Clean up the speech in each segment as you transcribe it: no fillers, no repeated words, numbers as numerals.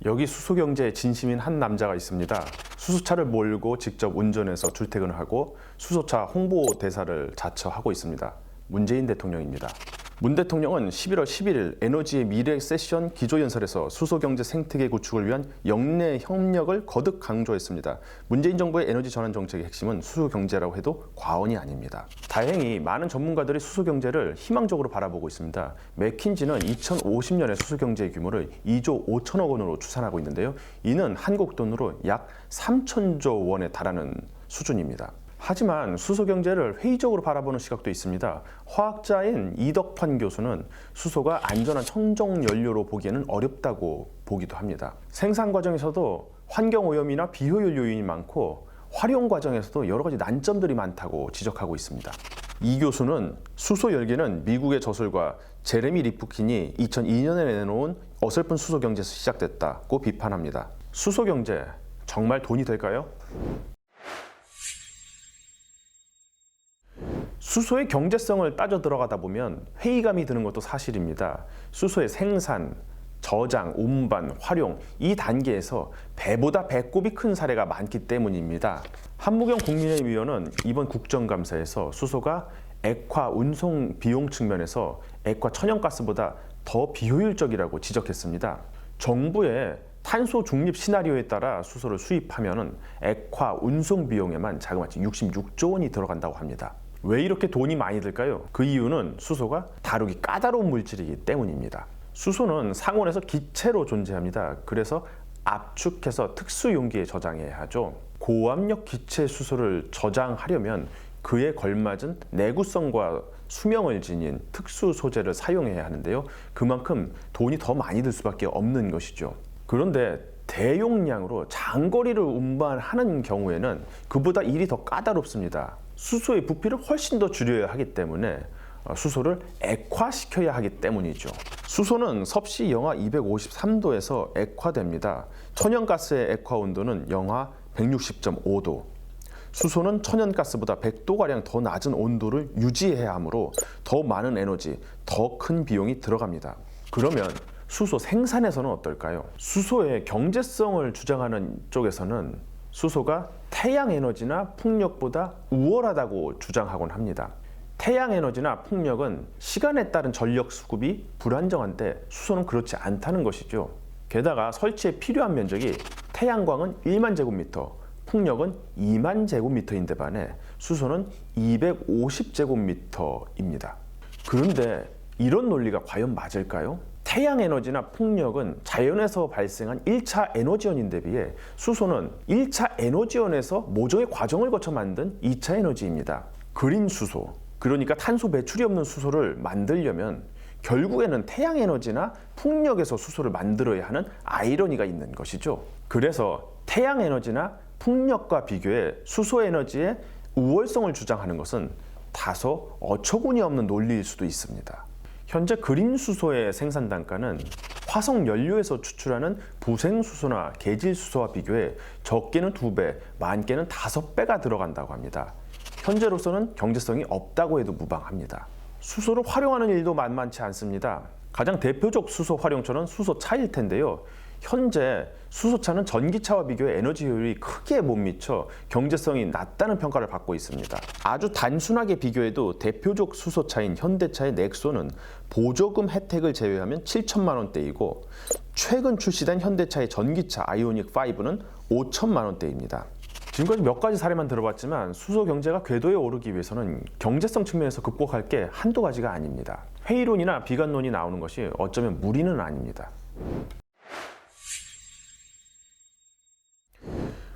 여기 수소경제에 진심인 한 남자가 있습니다. 수소차를 몰고 직접 운전해서 출퇴근을 하고 수소차 홍보대사를 자처하고 있습니다. 문재인 대통령입니다. 문 대통령은 11월 11일 에너지의 미래 세션 기조연설에서 수소경제 생태계 구축을 위한 영내 협력을 거듭 강조했습니다. 문재인 정부의 에너지 전환 정책의 핵심은 수소경제라고 해도 과언이 아닙니다. 다행히 많은 전문가들이 수소경제를 희망적으로 바라보고 있습니다. 맥킨지는 2050년에 수소경제의 규모를 2조 5천억 원으로 추산하고 있는데요. 이는 한국 돈으로 약 3천조 원에 달하는 수준입니다. 하지만 수소경제를 회의적으로 바라보는 시각도 있습니다. 화학자인 이덕환 교수는 수소가 안전한 청정연료로 보기에는 어렵다고 보기도 합니다. 생산 과정에서도 환경오염이나 비효율 요인이 많고 활용 과정에서도 여러 가지 난점들이 많다고 지적하고 있습니다. 이 교수는 수소 열기는 미국의 저술가 제레미 리프킨이 2002년에 내놓은 어설픈 수소경제에서 시작됐다고 비판합니다. 수소경제 정말 돈이 될까요? 수소의 경제성을 따져 들어가다 보면 회의감이 드는 것도 사실입니다. 수소의 생산, 저장, 운반, 활용 이 단계에서 배보다 배꼽이 큰 사례가 많기 때문입니다. 한무경 국민의위원은 이번 국정감사에서 수소가 액화 운송 비용 측면에서 액화 천연가스보다 더 비효율적이라고 지적했습니다. 정부의 탄소 중립 시나리오에 따라 수소를 수입하면 액화 운송 비용에만 자그마치 66조 원이 들어간다고 합니다. 왜 이렇게 돈이 많이 들까요? 그 이유는 수소가 다루기 까다로운 물질이기 때문입니다. 수소는 상온에서 기체로 존재합니다. 그래서 압축해서 특수 용기에 저장해야 하죠. 고압력 기체 수소를 저장하려면 그에 걸맞은 내구성과 수명을 지닌 특수 소재를 사용해야 하는데요. 그만큼 돈이 더 많이 들 수밖에 없는 것이죠. 그런데 대용량으로 장거리를 운반하는 경우에는 그보다 일이 더 까다롭습니다. 수소의 부피를 훨씬 더 줄여야 하기 때문에 수소를 액화시켜야 하기 때문이죠. 수소는 섭씨 영하 253도에서 액화됩니다. 천연가스의 액화 온도는 영하 160.5도. 수소는 천연가스보다 100도가량 더 낮은 온도를 유지해야 하므로 더 많은 에너지, 더 큰 비용이 들어갑니다. 그러면 수소 생산에서는 어떨까요? 수소의 경제성을 주장하는 쪽에서는 수소가 태양에너지나 풍력보다 우월하다고 주장하곤 합니다. 태양에너지나 풍력은 시간에 따른 전력 수급이 불안정한데 수소는 그렇지 않다는 것이죠. 게다가 설치에 필요한 면적이 태양광은 1만 제곱미터, 풍력은 2만 제곱미터인데 반해 수소는 250제곱미터입니다. 그런데 이런 논리가 과연 맞을까요? 태양에너지나 풍력은 자연에서 발생한 1차 에너지원인데 비해 수소는 1차 에너지원에서 모종의 과정을 거쳐 만든 2차 에너지입니다. 그린 수소, 그러니까 탄소 배출이 없는 수소를 만들려면 결국에는 태양에너지나 풍력에서 수소를 만들어야 하는 아이러니가 있는 것이죠. 그래서 태양에너지나 풍력과 비교해 수소에너지의 우월성을 주장하는 것은 다소 어처구니 없는 논리일 수도 있습니다. 현재 그린 수소의 생산 단가는 화석 연료에서 추출하는 부생 수소나 계질 수소와 비교해 적게는 2배, 많게는 5배가 들어간다고 합니다. 현재로서는 경제성이 없다고 해도 무방합니다. 수소를 활용하는 일도 만만치 않습니다. 가장 대표적 수소 활용처는 수소차일 텐데요. 현재 수소차는 전기차와 비교해 에너지 효율이 크게 못 미쳐 경제성이 낮다는 평가를 받고 있습니다. 아주 단순하게 비교해도 대표적 수소차인 현대차의 넥소는 보조금 혜택을 제외하면 7천만 원대이고 최근 출시된 현대차의 전기차 아이오닉 5는 5천만 원대입니다. 지금까지 몇 가지 사례만 들어봤지만 수소 경제가 궤도에 오르기 위해서는 경제성 측면에서 극복할 게 한두 가지가 아닙니다. 회의론이나 비관론이 나오는 것이 어쩌면 무리는 아닙니다.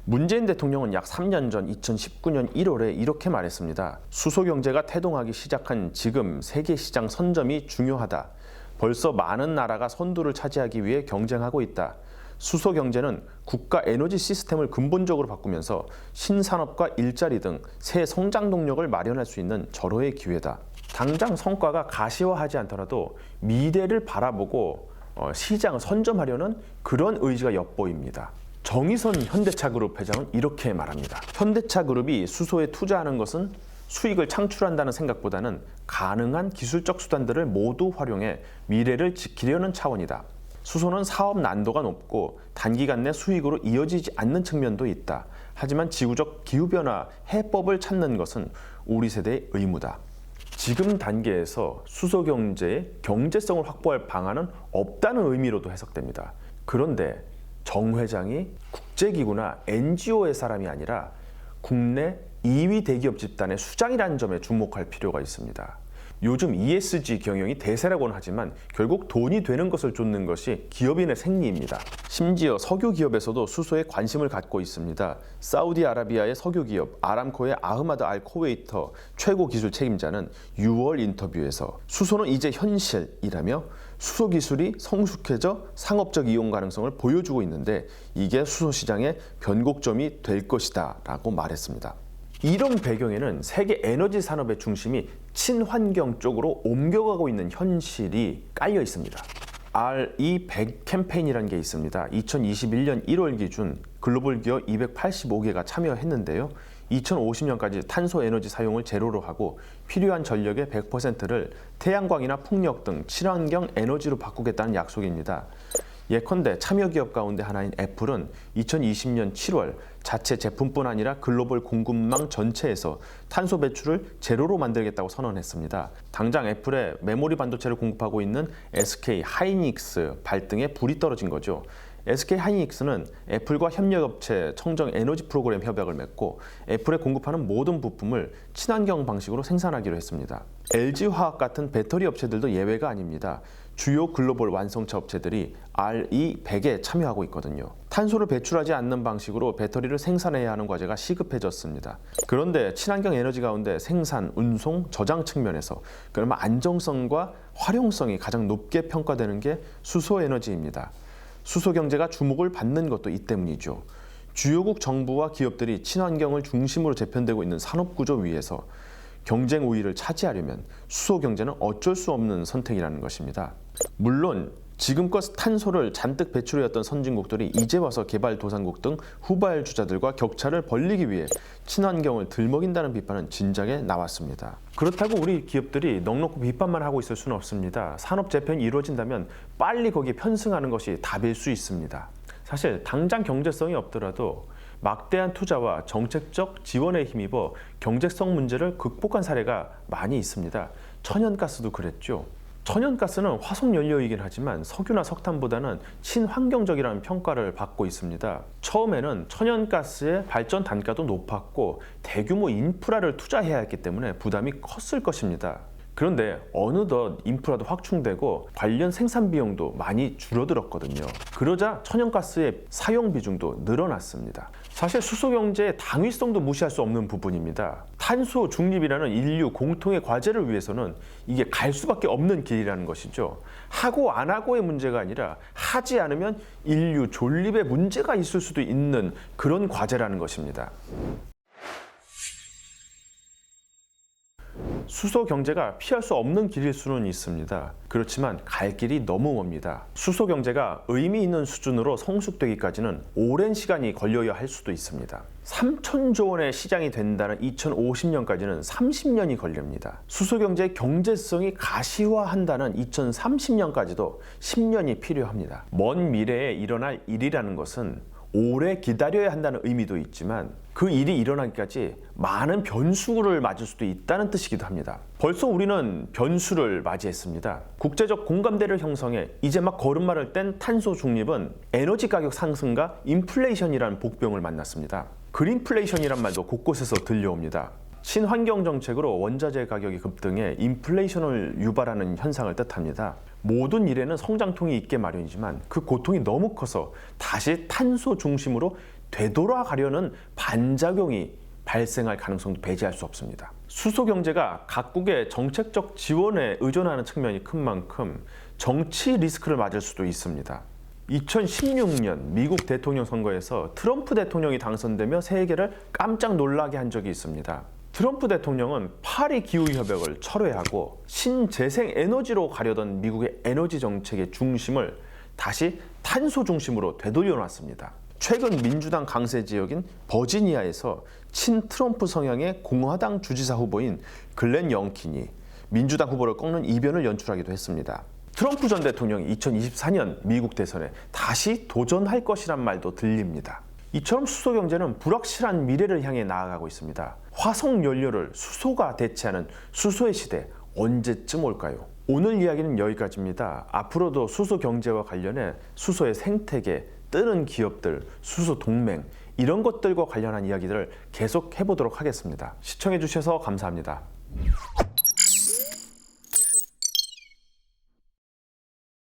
문재인 대통령은 약 3년 전 2019년 1월에 이렇게 말했습니다. 수소 경제가 태동하기 시작한 지금 세계 시장 선점이 중요하다. 벌써 많은 나라가 선두를 차지하기 위해 경쟁하고 있다. 수소 경제는 국가 에너지 시스템을 근본적으로 바꾸면서 신산업과 일자리 등 새 성장 동력을 마련할 수 있는 절호의 기회다. 당장 성과가 가시화하지 않더라도 미래를 바라보고 시장을 선점하려는 그런 의지가 엿보입니다. 정의선 현대차그룹 회장은 이렇게 말합니다. 현대차그룹이 수소에 투자하는 것은 수익을 창출한다는 생각보다는 가능한 기술적 수단들을 모두 활용해 미래를 지키려는 차원이다. 수소는 사업 난도가 높고 단기간 내 수익으로 이어지지 않는 측면도 있다. 하지만 지구적 기후변화 해법을 찾는 것은 우리 세대의 의무다. 지금 단계에서 수소 경제의 경제성을 확보할 방안은 없다는 의미로도 해석됩니다. 그런데 정 회장이 국제기구나 NGO의 사람이 아니라 국내 2위 대기업 집단의 수장이라는 점에 주목할 필요가 있습니다. 요즘 ESG 경영이 대세라고는 하지만 결국 돈이 되는 것을 쫓는 것이 기업인의 생리입니다. 심지어 석유 기업에서도 수소에 관심을 갖고 있습니다. 사우디아라비아의 석유 기업 아람코의 아흐마드 알 코웨이터 최고 기술 책임자는 6월 인터뷰에서 수소는 이제 현실이라며 수소 기술이 성숙해져 상업적 이용 가능성을 보여주고 있는데 이게 수소 시장의 변곡점이 될 것이다 라고 말했습니다. 이런 배경에는 세계 에너지 산업의 중심이 친환경 쪽으로 옮겨가고 있는 현실이 깔려 있습니다. RE100 캠페인이라는 게 있습니다. 2021년 1월 기준 글로벌 기업 285개가 참여했는데요. 2050년까지 탄소 에너지 사용을 제로로 하고 필요한 전력의 100%를 태양광이나 풍력 등 친환경 에너지로 바꾸겠다는 약속입니다. 예컨대 참여 기업 가운데 하나인 애플은 2020년 7월 자체 제품뿐 아니라 글로벌 공급망 전체에서 탄소 배출을 제로로 만들겠다고 선언했습니다. 당장 애플에 메모리 반도체를 공급하고 있는 SK 하이닉스 발등에 불이 떨어진 거죠. SK 하이닉스는 애플과 협력업체 청정 에너지 프로그램 협약을 맺고 애플에 공급하는 모든 부품을 친환경 방식으로 생산하기로 했습니다. LG화학 같은 배터리 업체들도 예외가 아닙니다. 주요 글로벌 완성차 업체들이 RE100에 참여하고 있거든요. 탄소를 배출하지 않는 방식으로 배터리를 생산해야 하는 과제가 시급해졌습니다. 그런데 친환경 에너지 가운데 생산, 운송, 저장 측면에서 그러면 안정성과 활용성이 가장 높게 평가되는 게 수소 에너지입니다. 수소 경제가 주목을 받는 것도 이 때문이죠. 주요국 정부와 기업들이 친환경을 중심으로 재편되고 있는 산업구조 위에서 경쟁 우위를 차지하려면 수소 경제는 어쩔 수 없는 선택이라는 것입니다. 물론 지금껏 탄소를 잔뜩 배출해왔던 선진국들이 이제 와서 개발도상국 등 후발 주자들과 격차를 벌리기 위해 친환경을 들먹인다는 비판은 진작에 나왔습니다. 그렇다고 우리 기업들이 넉넉히 비판만 하고 있을 수는 없습니다. 산업 재편이 이루어진다면 빨리 거기에 편승하는 것이 답일 수 있습니다. 사실 당장 경제성이 없더라도 막대한 투자와 정책적 지원에 힘입어 경제성 문제를 극복한 사례가 많이 있습니다. 천연가스도 그랬죠. 천연가스는 화석연료이긴 하지만 석유나 석탄보다는 친환경적이라는 평가를 받고 있습니다. 처음에는 천연가스의 발전 단가도 높았고 대규모 인프라를 투자해야 했기 때문에 부담이 컸을 것입니다. 그런데 어느덧 인프라도 확충되고 관련 생산 비용도 많이 줄어들었거든요. 그러자 천연가스의 사용 비중도 늘어났습니다. 사실 수소 경제의 당위성도 무시할 수 없는 부분입니다. 탄소 중립이라는 인류 공통의 과제를 위해서는 이게 갈 수밖에 없는 길이라는 것이죠. 하고 안 하고의 문제가 아니라 하지 않으면 인류 존립에 문제가 있을 수도 있는 그런 과제라는 것입니다. 수소 경제가 피할 수 없는 길일 수는 있습니다. 그렇지만 갈 길이 너무 멉니다. 수소 경제가 의미 있는 수준으로 성숙되기까지는 오랜 시간이 걸려야 할 수도 있습니다. 3천조 원의 시장이 된다는 2050년까지는 30년이 걸립니다. 수소 경제의 경제성이 가시화한다는 2030년까지도 10년이 필요합니다. 먼 미래에 일어날 일이라는 것은 오래 기다려야 한다는 의미도 있지만 그 일이 일어나기까지 많은 변수를 맞을 수도 있다는 뜻이기도 합니다. 벌써 우리는 변수를 맞이했습니다. 국제적 공감대를 형성해 이제 막 걸음마를 뗀 탄소 중립은 에너지 가격 상승과 인플레이션이라는 복병을 만났습니다. 그린플레이션이란 말도 곳곳에서 들려옵니다. 친환경 정책으로 원자재 가격이 급등해 인플레이션을 유발하는 현상을 뜻합니다. 모든 일에는 성장통이 있게 마련이지만 그 고통이 너무 커서 다시 탄소 중심으로 되돌아가려는 반작용이 발생할 가능성도 배제할 수 없습니다. 수소 경제가 각국의 정책적 지원에 의존하는 측면이 큰 만큼 정치 리스크를 맞을 수도 있습니다. 2016년 미국 대통령 선거에서 트럼프 대통령이 당선되며 세계를 깜짝 놀라게 한 적이 있습니다. 트럼프 대통령은 파리 기후협약을 철회하고 신재생 에너지로 가려던 미국의 에너지 정책의 중심을 다시 탄소 중심으로 되돌려놨습니다. 최근 민주당 강세 지역인 버지니아에서 친트럼프 성향의 공화당 주지사 후보인 글렌 영킨이 민주당 후보를 꺾는 이변을 연출하기도 했습니다. 트럼프 전 대통령이 2024년 미국 대선에 다시 도전할 것이란 말도 들립니다. 이처럼 수소 경제는 불확실한 미래를 향해 나아가고 있습니다. 화석 연료를 수소가 대체하는 수소의 시대 언제쯤 올까요? 오늘 이야기는 여기까지입니다. 앞으로도 수소 경제와 관련해 수소의 생태계, 뜨는 기업들, 수소 동맹 이런 것들과 관련한 이야기들을 계속 해보도록 하겠습니다. 시청해 주셔서 감사합니다.